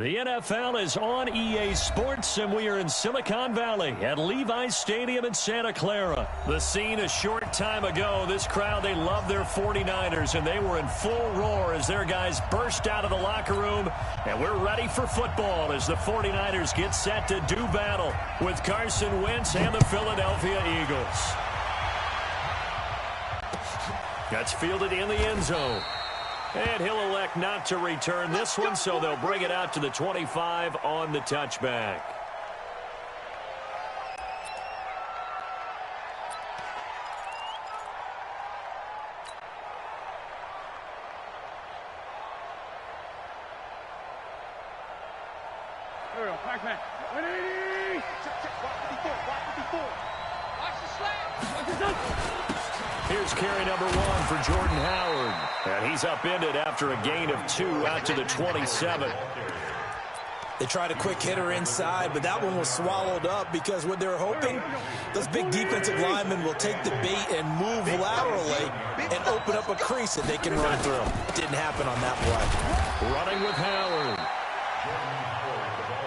The NFL is on EA Sports, and we are in Silicon Valley at Levi's Stadium in Santa Clara. The scene a short time ago. This crowd, they love their 49ers, and they were in full roar as their guys burst out of the locker room. And we're ready for football as the 49ers get set to do battle with Carson Wentz and the Philadelphia Eagles. That's fielded in the end zone. And he'll elect not to return this one, so they'll bring it out to the 25 on the touchback. There we go. Pac-Man. 180. Watch the slap. Here's carry number 1 for Jordan Howard. And he's upended after a gain of 2 out to the 27. They tried a quick hitter inside, but that one was swallowed up because what they're hoping, those big defensive linemen will take the bait and move laterally and open up a crease that they can run through. Didn't happen on that play. Running with Howard.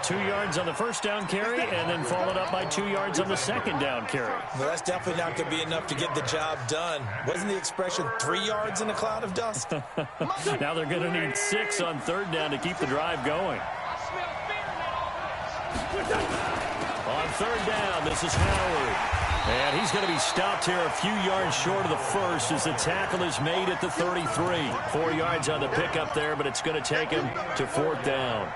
2 yards on the first down carry, and then followed up by 2 yards on the second down carry. Well, that's definitely not going to be enough to get the job done. Wasn't the expression 3 yards in a cloud of dust? Now they're going to need 6 on third down to keep the drive going. On third down, this is Howard. And he's going to be stopped here a few yards short of the first as the tackle is made at the 33. 4 yards on the pickup there, but it's going to take him to fourth down.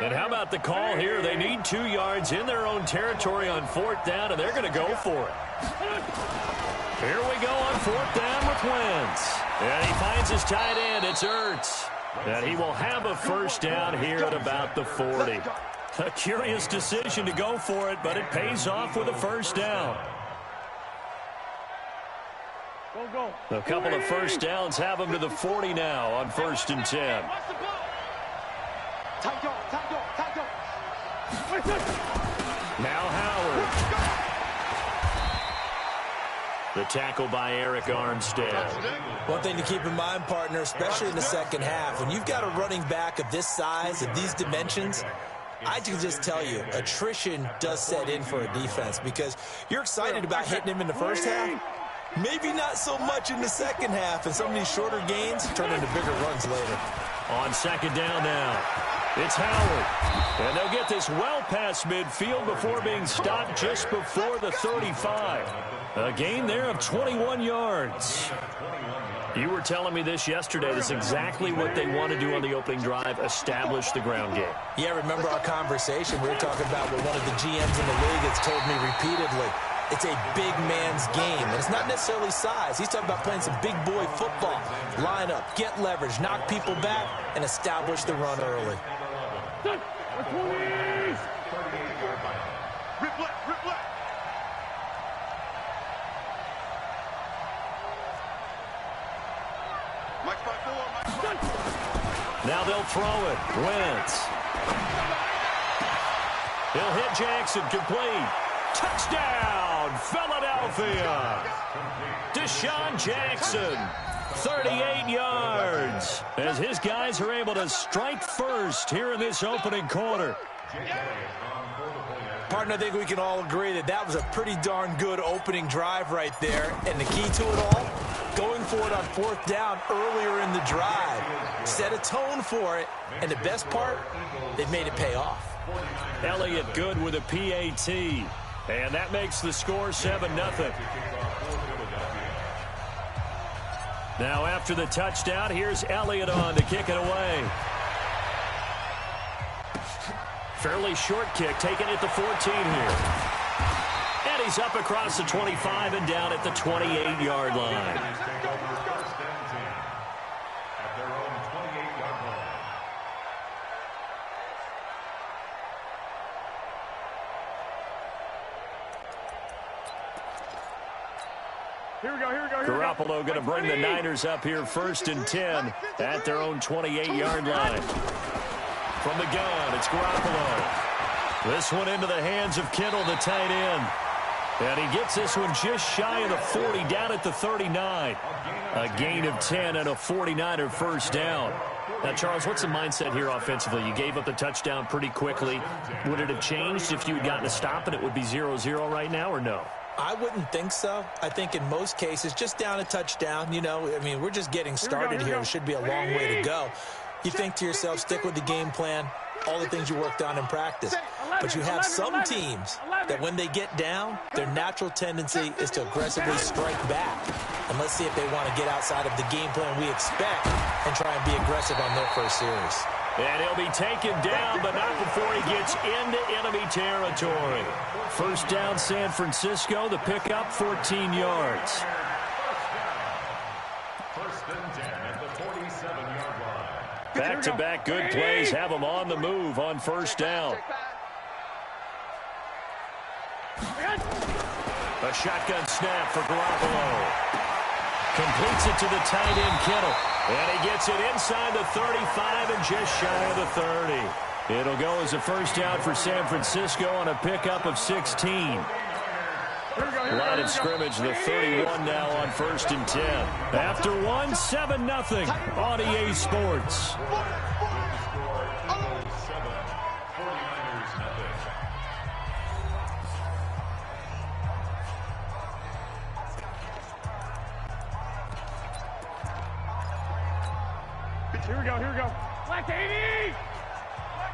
And how about the call here? They need 2 yards in their own territory on fourth down, and they're going to go for it. Here we go on fourth down with Wentz. And he finds his tight end. It's Ertz. And he will have a first down here at about the 40. A curious decision to go for it, but it pays off with a first down. A couple of first downs have him to the 40 now on 1st and 10. Now Howard. The tackle by Eric Armstead. One thing to keep in mind, partner, especially in the second half, when you've got a running back of this size, of these dimensions, I can just tell you, attrition does set in for a defense because you're excited about hitting him in the first half. Maybe not so much in the second half, and some of these shorter gains turn into bigger runs later. On second down now, it's Howard. And they'll get this well past midfield before being stopped just before the 35. A gain there of 21 yards. You were telling me this yesterday. This is exactly what they want to do on the opening drive, establish the ground game. Yeah, remember our conversation? We were talking about what one of the GMs in the league has told me repeatedly. It's a big man's game, and it's not necessarily size. He's talking about playing some big boy football. Line up, get leverage, knock people back, and establish the run early. Now they'll throw it. Wentz. He'll hit Jackson, complete. Touchdown, Philadelphia. Deshaun Jackson, 38 yards, as his guys are able to strike first here in this opening quarter. Partner, I think we can all agree that that was a pretty darn good opening drive right there. And the key to it all, going for it on fourth down earlier in the drive. Set a tone for it, and the best part, they've made it pay off. Elliott good with a PAT, and that makes the score 7-0. Now after the touchdown, here's Elliott on to kick it away. Fairly short kick, taken at the 14 here. And he's up across the 25 and down at the 28-yard line. Here we go. Garoppolo going to bring the Niners up here 1st and 10 at their own 28-yard line. From the gun, it's Garoppolo. This one into the hands of Kittle, the tight end. And he gets this one just shy of the 40, down at the 39. A gain of 10 and a 49er first down. Now, Charles, what's the mindset here offensively? You gave up the touchdown pretty quickly. Would it have changed if you had gotten a stop and it would be 0-0 right now, or no? I wouldn't think so. I think in most cases, just down a touchdown, you know, I mean, we're just getting started here. It should be a long way to go. You think to yourself, stick with the game plan, all the things you worked on in practice. But you have some teams that when they get down, their natural tendency is to aggressively strike back. And let's see if they want to get outside of the game plan we expect and try and be aggressive on their first series. And he'll be taken down, but not before he gets into enemy territory. First down, San Francisco. The pickup, 14 yards. First and 10 at the 47-yard line. Back-to-back good plays have them on the move on first down. A shotgun snap for Garoppolo. Completes it to the tight end, Kittle. And he gets it inside the 35 and just shy of the 30. It'll go as a first down for San Francisco on a pickup of 16. Line of scrimmage, the 31 now on first and 10. After one, 7-0 on EA Sports. Here we go. Black 80!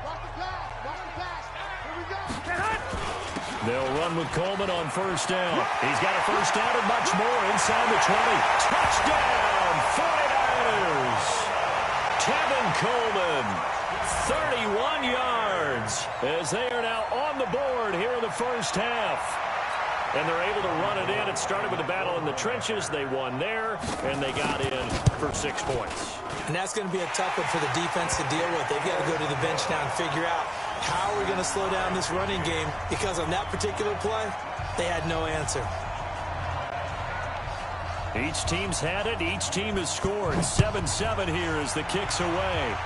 Watch the pass. Here we go. Get hot! They'll run with Coleman on first down. He's got a first down and much more inside the 20. Touchdown, 49ers! Kevin Coleman, 31 yards, as they are now on the board here in the first half. And they're able to run it in. It started with a battle in the trenches. They won there, and they got in for 6 points. And that's going to be a tough one for the defense to deal with. They've got to go to the bench now and figure out how are we going to slow down this running game, because on that particular play, they had no answer. Each team's had it. Each team has scored. 7-7 here as the kick's away.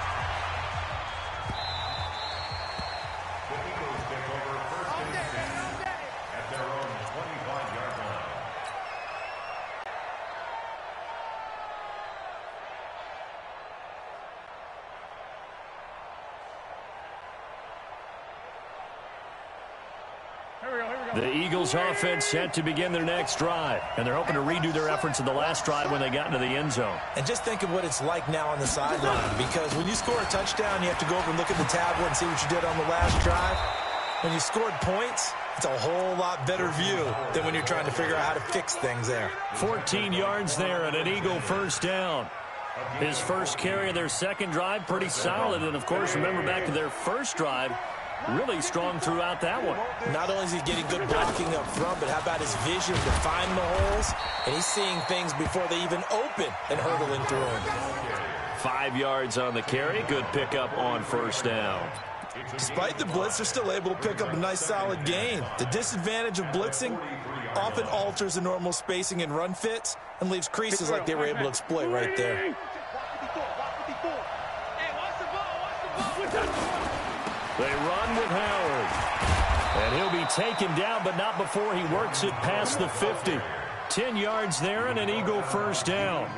The Eagles offense set to begin their next drive, and they're hoping to redo their efforts in the last drive when they got into the end zone. And just think of what it's like now on the sideline, because when you score a touchdown, you have to go over and look at the tablet and see what you did on the last drive. When you scored points, it's a whole lot better view than when you're trying to figure out how to fix things there. 14 yards there and an Eagle first down. His first carry of their second drive, pretty solid. And, of course, remember back to their first drive, really strong throughout that one. Not only is he getting good blocking up front, but how about his vision to find the holes? And he's seeing things before they even open and hurdling through them. 5 yards on the carry. Good pickup on first down. Despite the blitz, they're still able to pick up a nice, solid gain. The disadvantage of blitzing often alters the normal spacing and run fits and leaves creases like they were able to exploit right there. They run with Howard. And he'll be taken down, but not before he works it past the 50. 10 yards there and an Eagle first down.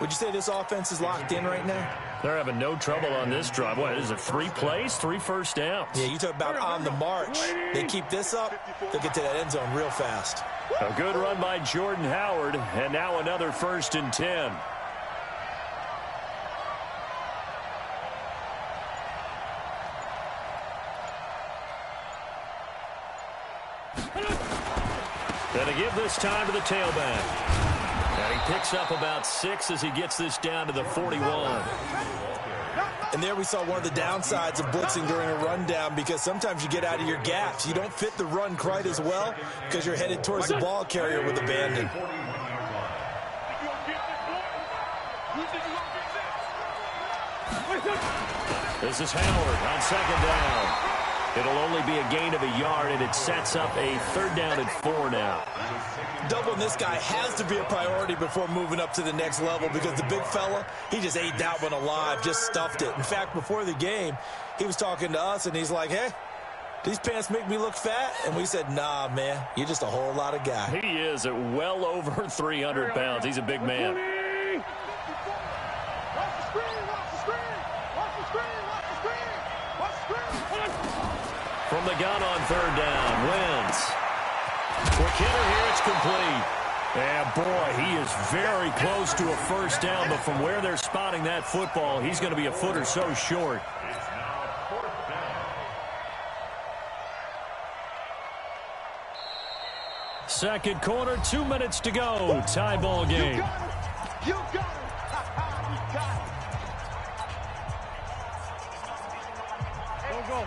Would you say this offense is locked in right now? They're having no trouble on this drive. What, is it 3 plays, 3 first downs? Yeah, you talk about on the march. They keep this up, they'll get to that end zone real fast. A good run by Jordan Howard, and now another first and 10. Gonna give this time to the tailback. And he picks up about 6 as he gets this down to the 41. And there we saw one of the downsides of blitzing during a rundown, because sometimes you get out of your gaps. You don't fit the run quite as well because you're headed towards the ball carrier with abandon. This is Howard on second down. It'll only be a gain of a yard, and it sets up a 3rd down and 4 now. Doubling this guy has to be a priority before moving up to the next level, because the big fella, he just ate that one alive, just stuffed it. In fact, before the game, he was talking to us, and he's like, hey, these pants make me look fat. And we said, nah, man, you're just a whole lot of guy. He is at well over 300 pounds. He's a big man. From the gun on third down, Wentz. Quick hitter here, it's complete. And boy, he is very close to a first down, but from where they're spotting that football, he's going to be a foot or so short. It's now fourth down. Second quarter, 2 minutes to go. Tie ball game. You got it. You got it. You got it. Go.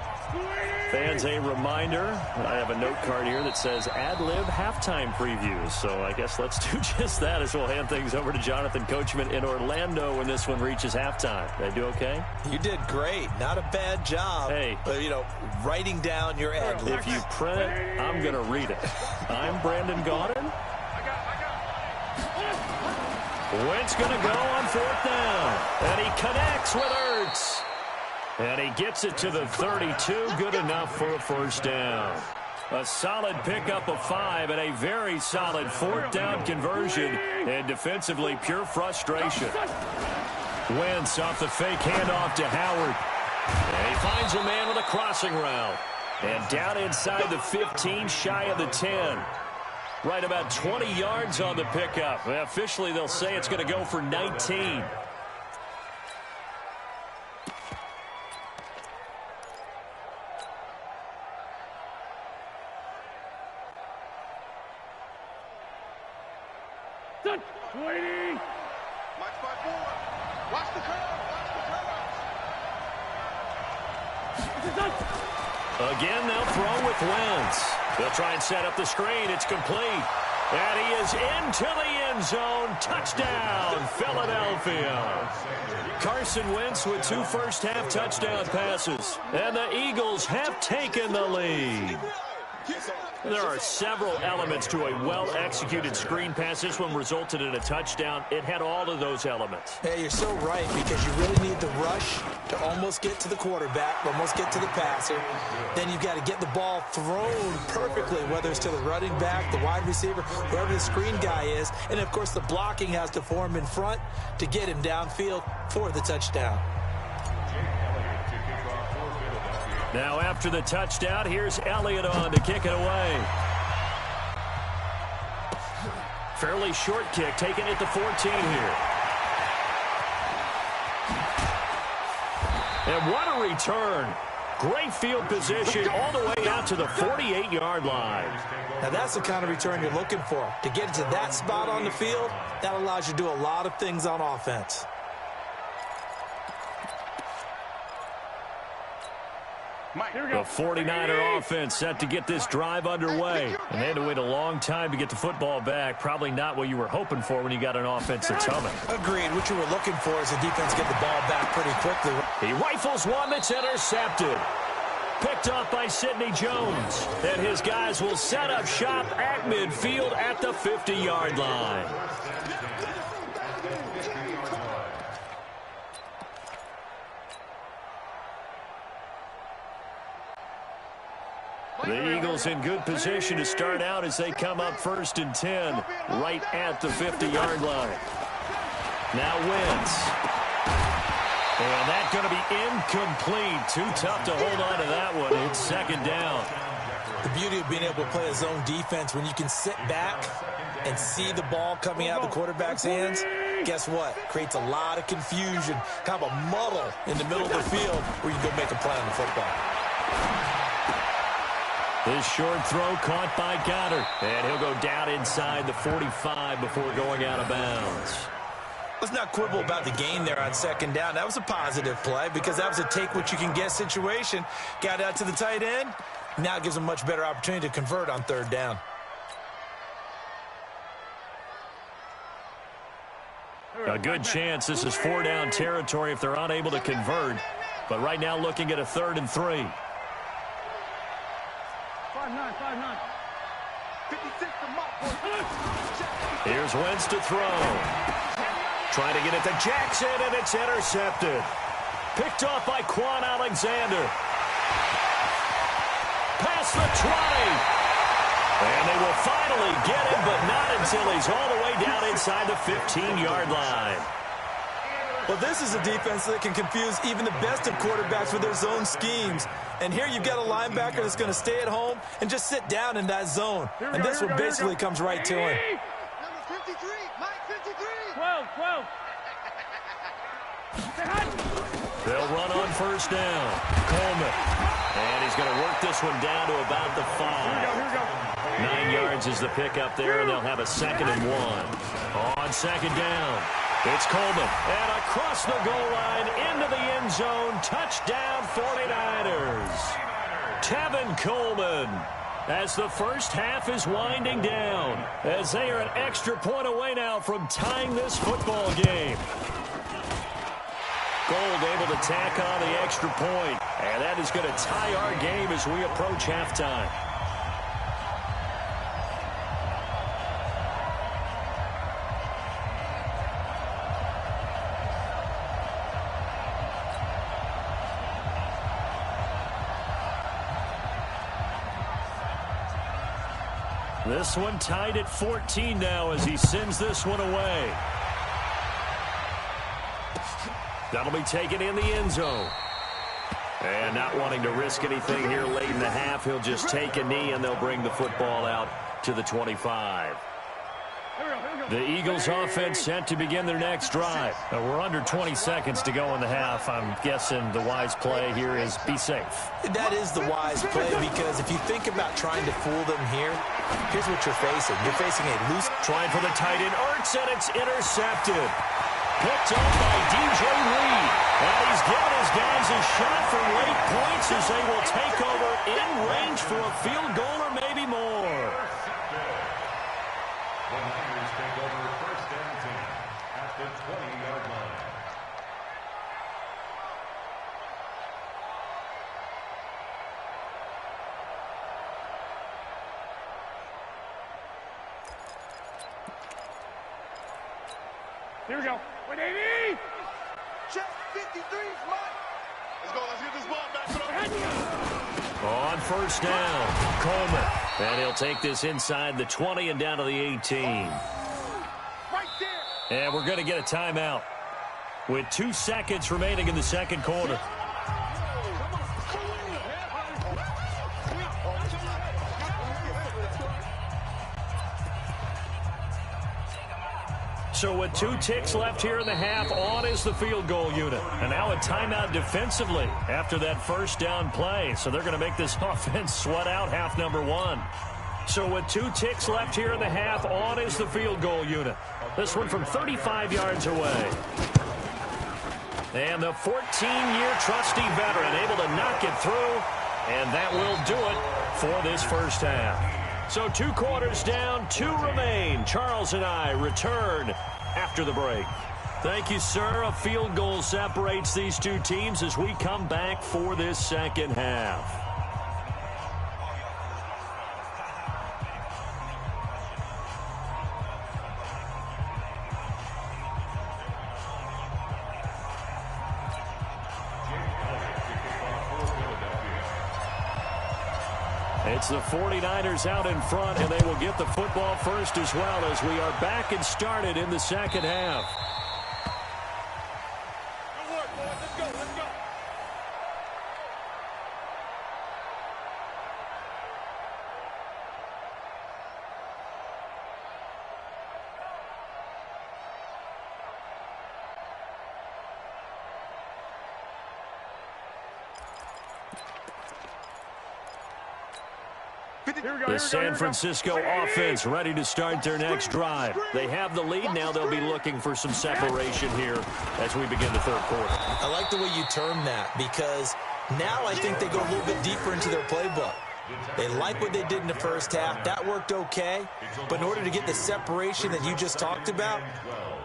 Fans, a reminder, I have a note card here that says ad-lib halftime previews. So I guess let's do just that as we'll hand things over to Jonathan Coachman in Orlando when this one reaches halftime. Did I do okay? You did great. Not a bad job. Hey. Writing down your ad-lib. If you print it, I'm going to read it. I'm Brandon Gaudin. Wentz going to go on fourth down. And he connects with Ertz. And he gets it to the 32. Good enough for a first down. A solid pickup of 5 and a very solid fourth down conversion. And defensively, pure frustration. Wentz off the fake handoff to Howard. And he finds a man with a crossing route. And down inside the 15, shy of the 10. Right about 20 yards on the pickup. Officially, they'll say it's going to go for 19. Waiting. Watch my board. Watch the curve. Again, they'll throw with Wentz. They'll try and set up the screen. It's complete. And he is into the end zone. Touchdown, Philadelphia. Carson Wentz with 2 first-half touchdown passes. And the Eagles have taken the lead. There are several elements to a well-executed screen pass. This one resulted in a touchdown. It had all of those elements. Hey, you're so right, because you really need the rush to almost get to the quarterback, almost get to the passer. Then you've got to get the ball thrown perfectly, whether it's to the running back, the wide receiver, whoever the screen guy is. And, of course, the blocking has to form in front to get him downfield for the touchdown. Now after the touchdown, here's Elliott on to kick it away. Fairly short kick, taken at the 14 here. And what a return. Great field position all the way out to the 48-yard line. Now that's the kind of return you're looking for. To get to that spot on the field, that allows you to do a lot of things on offense. The 49er offense set to get this drive underway. And they had to wait a long time to get the football back. Probably not what you were hoping for when you got an offense that's humming. Agreed. What you were looking for is the defense get the ball back pretty quickly. He rifles one that's intercepted. Picked off by Sidney Jones. And his guys will set up shop at midfield at the 50-yard line. The Eagles in good position to start out as they come up 1st and 10, right at the 50-yard line. Now Wentz. And that's going to be incomplete. Too tough to hold on to that one. It's second down. The beauty of being able to play a zone defense, when you can sit back and see the ball coming out of the quarterback's hands, guess what? Creates a lot of confusion, kind of a muddle in the middle of the field where you can go make a play on the football. This short throw caught by Goddard. And he'll go down inside the 45 before going out of bounds. Let's not quibble about the gain there on second down. That was a positive play because that was a take-what-you-can-get situation. Got out to the tight end. Now it gives them a much better opportunity to convert on third down. A good chance this is 4-down territory if they're unable to convert. But right now looking at a 3rd and 3. 5-9. 56 to Mark. Here's Wentz to throw. Trying to get it to Jackson, and it's intercepted. Picked off by Quan Alexander. Past the 20. And they will finally get him, but not until he's all the way down inside the 15-yard line. Well, this is a defense that can confuse even the best of quarterbacks with their zone schemes. And here you've got a linebacker that's going to stay at home and just sit down in that zone. And this one basically comes right to him. Number 53, Mike 53. 12. They'll run on first down. Coleman. And he's going to work this one down to about the 5. Here we go. 9 yards is the pickup there, and they'll have a 2nd and 1. On 2nd down, it's Coleman. And across the goal line, into the end zone. Touchdown, 49ers. Tevin Coleman, as the first half is winding down, as they are an extra point away now from tying this football game. Gold able to tack on the extra point, and that is going to tie our game as we approach halftime. This one tied at 14 now as he sends this one away. That'll be taken in the end zone. And not wanting to risk anything here late in the half, he'll just take a knee and they'll bring the football out to the 25. The Eagles offense set to begin their next drive. We're under 20 seconds to go in the half. I'm guessing the wise play here is be safe. That is the wise play, because if you think about trying to fool them here, here's what you're facing. You're facing a loose... Trying for the tight end, Ertz, and it's intercepted. Picked up by DJ Reed. And he's given his guys a shot for late points as they will take over in range for a field goal or maybe more. The Niners take over 1st and 10 at the 20-yard line. Here we go. 180. Check 53's Mike. Let's get this ball back. On first down, Coleman. And he'll take this inside the 20 and down to the 18. Right there. And we're going to get a timeout with 2 seconds remaining in the second quarter. So with 2 ticks left here in the half, on is the field goal unit. And now a timeout defensively after that first down play. So they're going to make this offense sweat out half number 1. So with 2 ticks left here in the half, on is the field goal unit. This one from 35 yards away. And the 14-year trusty veteran able to knock it through. And that will do it for this first half. So 2 quarters down, 2 remain. Charles and I return after the break. Thank you, sir. A field goal separates these 2 teams as we come back for this second half. It's the 49ers out in front, and they will get the football first as well as we are back and started in the second half. Good work, boys. Let's go. Let's go. The San Francisco offense ready to start their next drive. They have the lead. Now they'll be looking for some separation here as we begin the third quarter. I like the way you term that, because now I think they go a little bit deeper into their playbook. They like what they did in the first half. That worked okay. But in order to get the separation that you just talked about,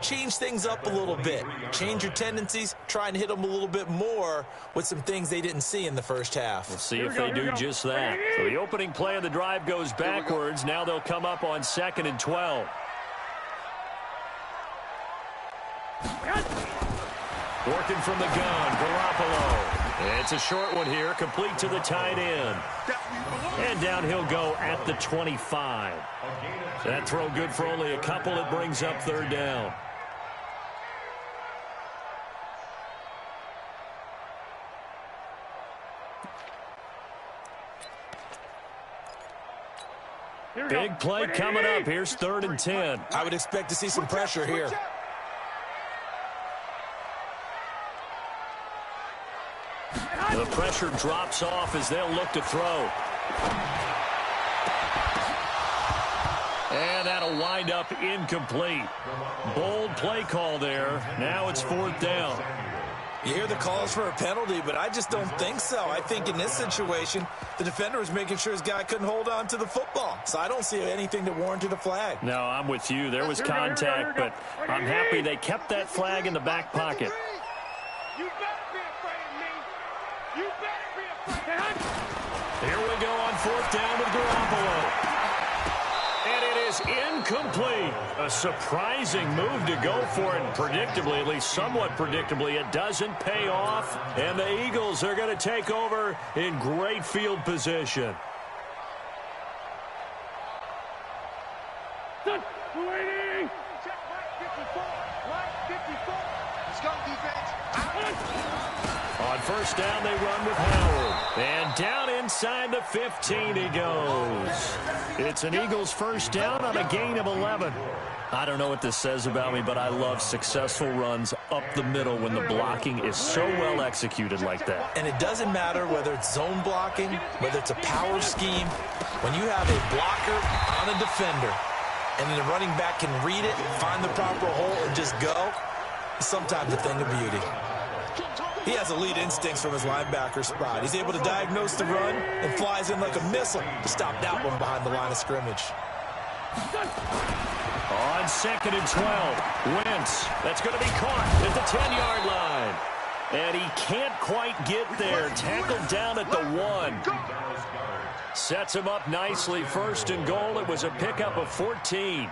change things up a little bit. Change your tendencies. Try and hit them a little bit more with some things they didn't see in the first half. We'll see if they do just that. So the opening play of the drive goes backwards. Now they'll come up on 2nd and 12. Working from the gun, Garoppolo. It's a short one here, complete to the tight end. And down he'll go at the 25. That throw good for only a couple. It brings up third down. Big play coming up. Here's 3rd and 10. I would expect to see some pressure here. The pressure drops off as they'll look to throw. And that'll wind up incomplete. Bold play call there. Now it's 4th down. You hear the calls for a penalty, but I just don't think so. I think in this situation, the defender was making sure his guy couldn't hold on to the football. So I don't see anything that warranted a flag. No, I'm with you. There was contact, but I'm happy they kept that flag in the back pocket. You better be afraid of me. You better be afraid. Here we go on 4th down with Garoppolo. And it is incomplete. A surprising move to go for it. Predictably, at least somewhat predictably, it doesn't pay off. And the Eagles are going to take over in great field position. Waiting. Check right 54. Right 54. Let's go, defense. On 1st down, they run with Howard. And down inside the 15 he goes. It's an Eagles 1st down on a gain of 11. I don't know what this says about me, but I love successful runs up the middle when the blocking is so well executed like that. And it doesn't matter whether it's zone blocking, whether it's a power scheme. When you have a blocker on a defender, and then the running back can read it, find the proper hole, and just go, it's sometimes a thing of beauty. He has elite instincts from his linebacker spot. He's able to diagnose the run and flies in like a missile to stop that one behind the line of scrimmage. On 2nd and 12, Wentz. That's going to be caught at the 10-yard line. And he can't quite get there. Tackled down at the 1. Sets him up nicely. 1st and goal. It was a pickup of 14.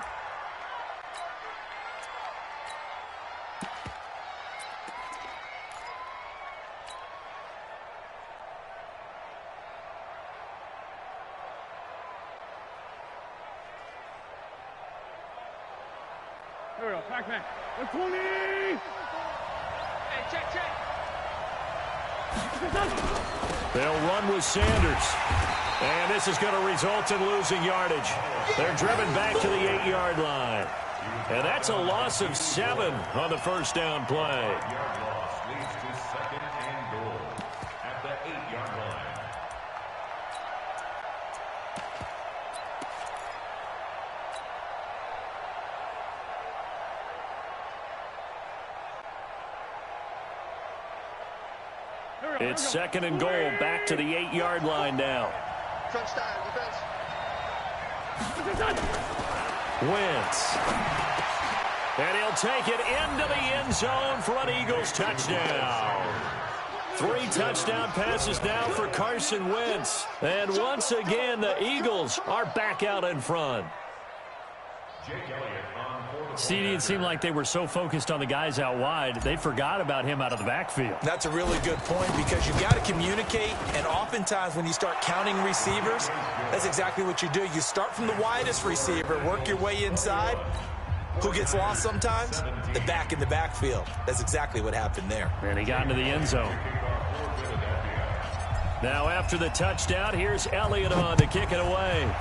Here we go. Pac-Man. 20. Hey, check. They'll run with Sanders. And this is going to result in losing yardage. They're driven back to the 8-yard line. And that's a loss of 7 on the 1st down play. Yard loss leads to 2nd and goal at the 8-yard line. It's 2nd and goal, back to the 8-yard line now. Wentz. And he'll take it into the end zone for an Eagles touchdown. 3 touchdown passes now for Carson Wentz. And once again, the Eagles are back out in front. CD, it seemed like they were so focused on the guys out wide, they forgot about him out of the backfield. That's a really good point because you've got to communicate, and oftentimes when you start counting receivers, that's exactly what you do. You start from the widest receiver, work your way inside. Who gets lost sometimes? The back in the backfield. That's exactly what happened there. And he got into the end zone. Now after the touchdown, here's Elliott on to kick it away.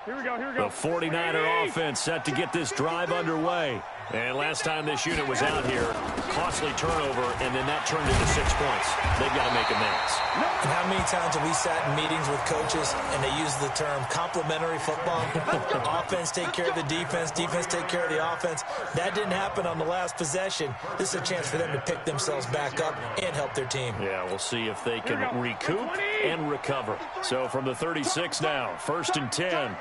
Here we go. The 49er offense set to get this drive underway. And last time this unit was out here, costly turnover, and then that turned into 6 points. They've got to make amends. And how many times have we sat in meetings with coaches and they use the term complementary football? Offense take care of the defense, defense take care of the offense. That didn't happen on the last possession. This is a chance for them to pick themselves back up and help their team. Yeah, we'll see if they can recoup and recover. So from the 36 now, 1st and 10.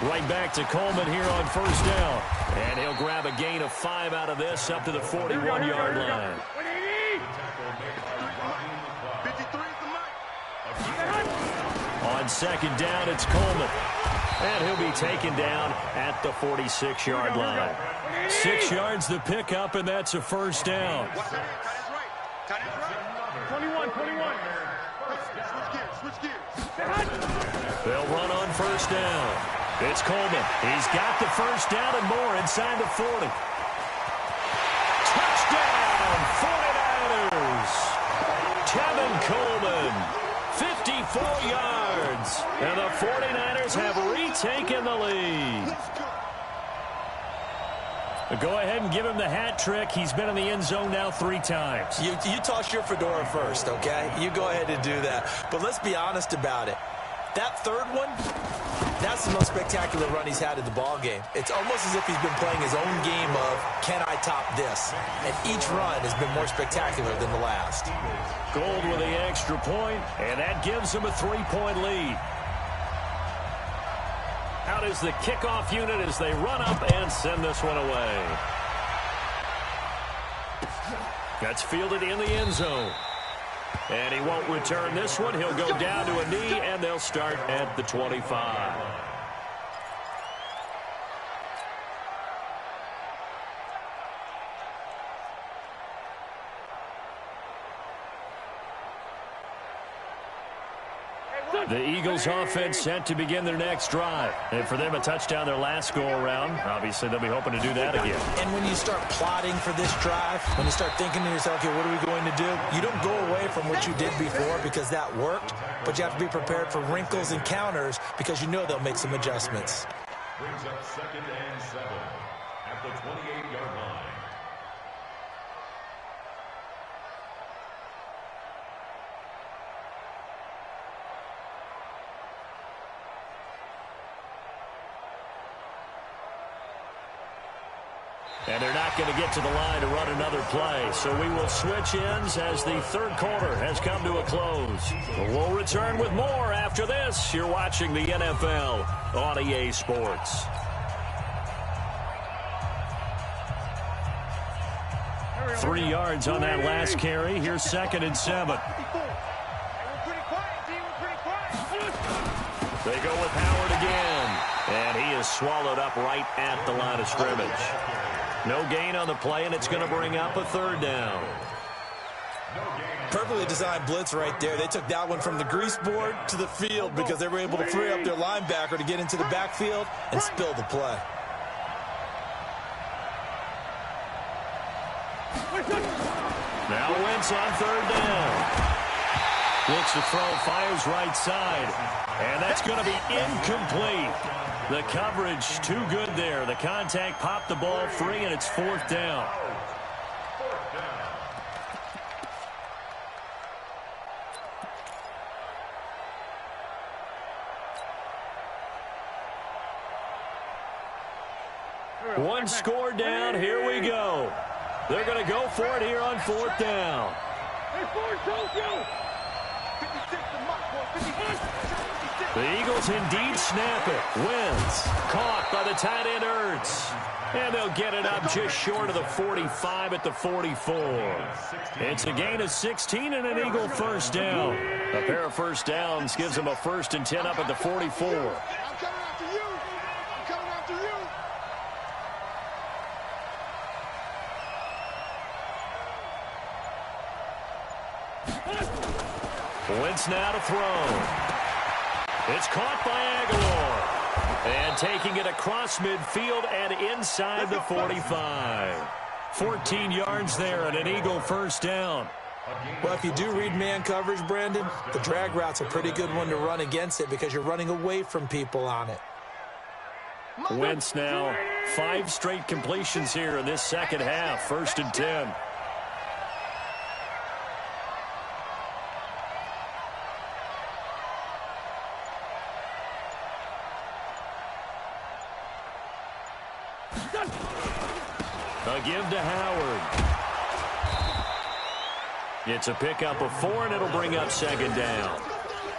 Right back to Coleman here on first down. And he'll grab a gain of 5 out of this up to the 41-yard line. On second down, it's Coleman. And he'll be taken down at the 46-yard line. 6 yards the pickup, and that's a first down. 21. Switch gears. They'll run on first down. It's Coleman. He's got the first down and more inside the 40. Touchdown, 49ers. Kevin Coleman, 54 yards. And the 49ers have retaken the lead. Go ahead and give him the hat trick. He's been in the end zone now 3 times. You toss your fedora first, okay? You go ahead and do that. But let's be honest about it. That third one, that's the most spectacular run he's had in the ball game. It's almost as if he's been playing his own game of, can I top this? And each run has been more spectacular than the last. Gold with the extra point, and that gives him a 3-point lead. Out is the kickoff unit as they run up and send this one away. That's fielded in the end zone. And he won't return this one. He'll go down to a knee, and they'll start at the 25. The Eagles offense set to begin their next drive. And for them, a touchdown their last go-around. Obviously, they'll be hoping to do that again. And when you start plotting for this drive, when you start thinking to yourself, okay, what are we going to do? You don't go away from what you did before because that worked, but you have to be prepared for wrinkles and counters because you know they'll make some adjustments. Brings up 2nd and 7 at the 28-yard line. And they're not going to get to the line to run another play. So we will switch ends as the third quarter has come to a close. But we'll return with more after this. You're watching the NFL on EA Sports. Three yards on that last carry. Here's 2nd and 7. They go with Howard again. And he is swallowed up right at the line of scrimmage. No gain on the play, and it's going to bring up a 3rd down. Perfectly designed blitz right there. They took that one from the grease board to the field because they were able to free up their linebacker to get into the backfield and spill the play. Now Wentz on 3rd down. Looks to throw, fires right side. And that's going to be incomplete. The coverage too good there. The contact popped the ball free, and it's 4th down. One score down. Here we go. They're going to go for it here on 4th down. The Eagles indeed snap it. Wins. Caught by the tight end Ertz. And they'll get it up just short of the 45 at the 44. It's a gain of 16 and an Eagle first down. A pair of first downs gives them a 1st and 10 up at the 44. Wentz now to throw. It's caught by Aguilar. And taking it across midfield and inside the 45. 14 yards there and an Eagle first down. Well, if you do read man coverage, Brandon, the drag route's a pretty good one to run against it because you're running away from people on it. Wentz now 5 straight completions here in this second half. 1st and 10. A give to Howard. It's a pickup of 4, and it'll bring up 2nd down.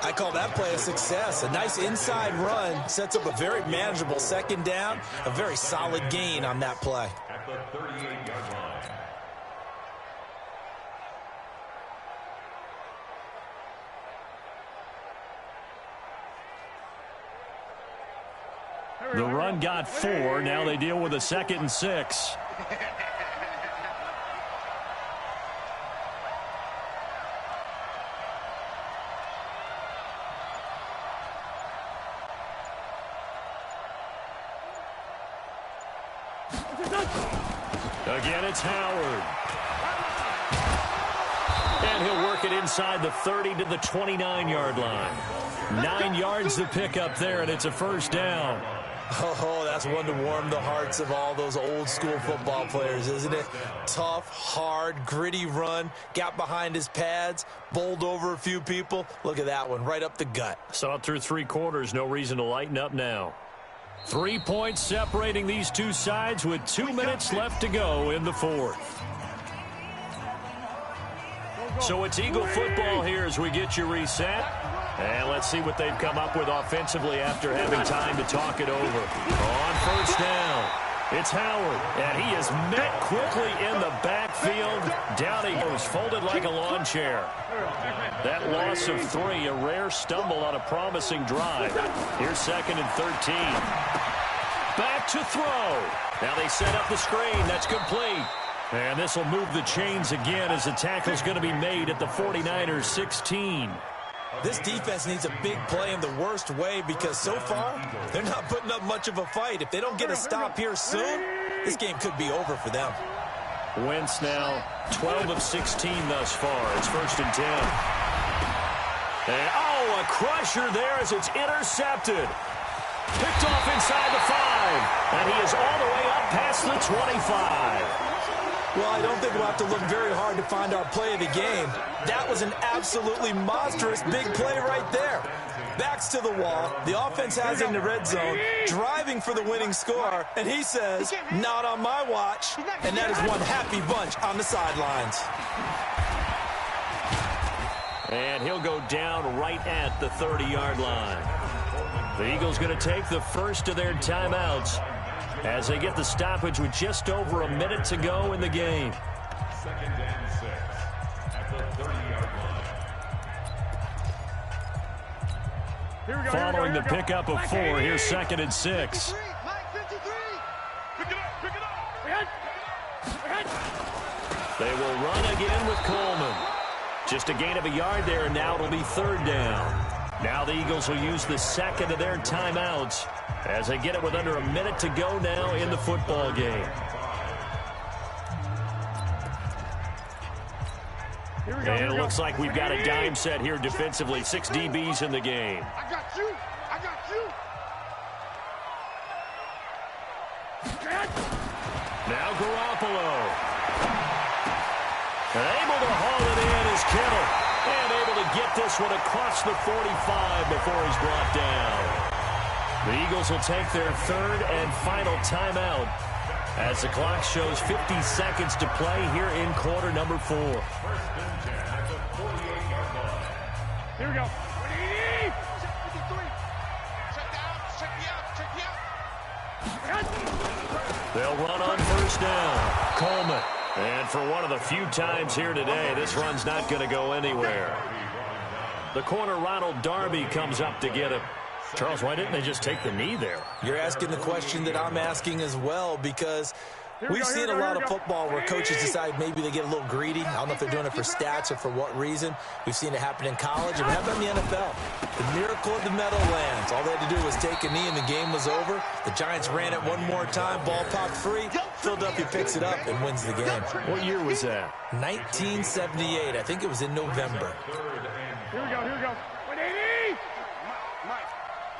I call that play a success. A nice inside run sets up a very manageable second down, a very solid gain on that play. At the 38-yard line. The run got 4. Now they deal with a 2nd and 6. Again, it's Howard. And he'll work it inside the 30 to the 29-yard line. 9 yards to pick up there, and it's a first down. Oh, that's one to warm the hearts of all those old-school football players, isn't it? Tough, hard, gritty run, got behind his pads, bowled over a few people. Look at that one, right up the gut. Saw it through 3 quarters, no reason to lighten up now. 3 points separating these two sides with 2 minutes left to go in the 4th. So it's Eagle football here as we get you reset. And let's see what they've come up with offensively after having time to talk it over. On first down, it's Howard, and he is met quickly in the backfield. Down he goes, folded like a lawn chair. That loss of 3, a rare stumble on a promising drive. Here's 2nd and 13. Back to throw. Now they set up the screen. That's complete. And this will move the chains again as the tackle's going to be made at the 49ers 16. This defense needs a big play in the worst way because so far, they're not putting up much of a fight. If they don't get a stop here soon, this game could be over for them. Wentz now 12 of 16 thus far. It's 1st and 10. And, oh, a crusher there as it's intercepted. Picked off inside the 5. And he is all the way up past the 25. Well, I don't think we'll have to look very hard to find our play of the game. That was an absolutely monstrous big play right there. Backs to the wall. The offense has it in the red zone, driving for the winning score. And he says, not on my watch. And that is one happy bunch on the sidelines. And he'll go down right at the 30-yard line. The Eagles going to take the first of their timeouts as they get the stoppage with just over a minute to go in the game. 2nd and 6 at the 30-yard line. Following the pickup of 4, here's 2nd and 6. They will run again with Coleman. Just a gain of a yard there, and now it'll be 3rd down. Now the Eagles will use the 2nd of their timeouts as they get it with under a minute to go now in the football game. And it looks like we've got a dime set here defensively. 6 DBs in the game. I got you. I got you. Now Garoppolo. Able to haul it in is Kittle. And able to get this one across the 45 before he's brought down. The Eagles will take their 3rd and final timeout as the clock shows 50 seconds to play here in quarter number 4. 1st and 10 at the 48-yard line. Here we go. They'll run on first down. Coleman. And for one of the few times here today, this run's not going to go anywhere. The corner, Ronald Darby, comes up to get him. Charles, why didn't they just take the knee there? You're asking the question that I'm asking as well because we've seen a lot of football where coaches decide maybe they get a little greedy. I don't know if they're doing it for stats or for what reason. We've seen it happen in college and how about in the NFL? The miracle of the Meadowlands. All they had to do was take a knee and the game was over. The Giants ran it one more time. Ball popped free. Philadelphia picks it up and wins the game. What year was that? 1978. I think it was in November. Here we go. Here we go. 180. Mike.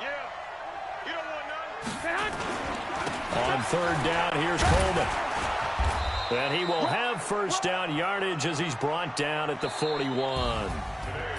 Yeah. You don't want none. On 3rd down, here's Coleman. And he will have first down yardage as he's brought down at the 41.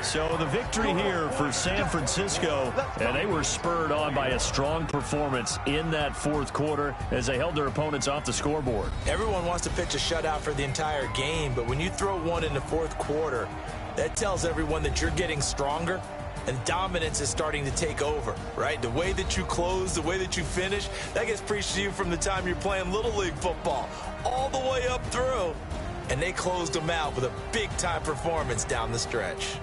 So the victory here for San Francisco, and they were spurred on by a strong performance in that 4th quarter as they held their opponents off the scoreboard. Everyone wants to pitch a shutout for the entire game, but when you throw one in the 4th quarter, that tells everyone that you're getting stronger. and dominance is starting to take over, right? The way that you close, the way that you finish, that gets preached to you from the time you're playing Little League football all the way up through. And they closed them out with a big-time performance down the stretch.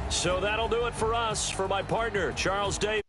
So that'll do it for us. For my partner, Charles Davis.